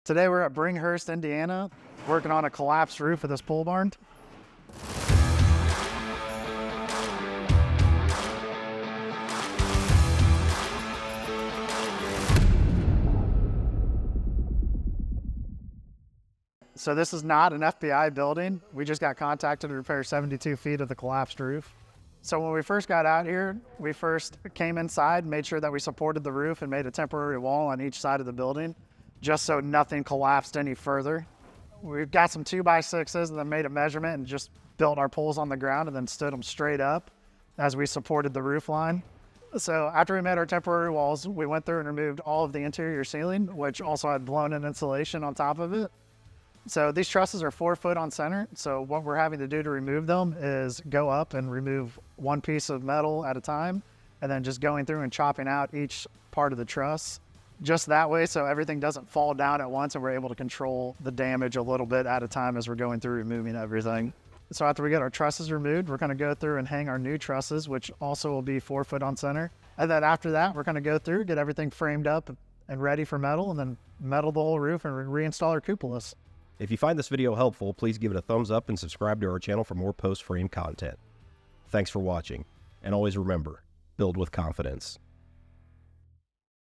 Today we're at Bringhurst, Indiana, working on a collapsed roof of this pole barn. So this is not an FBI building. We just got contacted to repair 72 feet of the collapsed roof. So when we first got out here, we first came inside, made sure that we supported the roof and made a temporary wall on each side of the building, just so nothing collapsed any further. We've got some 2x6s and then made a measurement and just built our poles on the ground and then stood them straight up as we supported the roof line. So after we made our temporary walls, we went through and removed all of the interior ceiling, which also had blown-in insulation on top of it. So these trusses are 4 foot on center. So what we're having to do to remove them is go up and remove one piece of metal at a time, and then just going through and chopping out each part of the truss. Just that way, so everything doesn't fall down at once and we're able to control the damage a little bit at a time as we're going through removing everything. So after we get our trusses removed, we're gonna go through and hang our new trusses, which also will be 4 foot on center. And then after that, we're gonna go through, get everything framed up and ready for metal, and then metal the whole roof and reinstall our cupolas. If you find this video helpful, please give it a thumbs up and subscribe to our channel for more post-frame content. Thanks for watching, and always remember, build with confidence.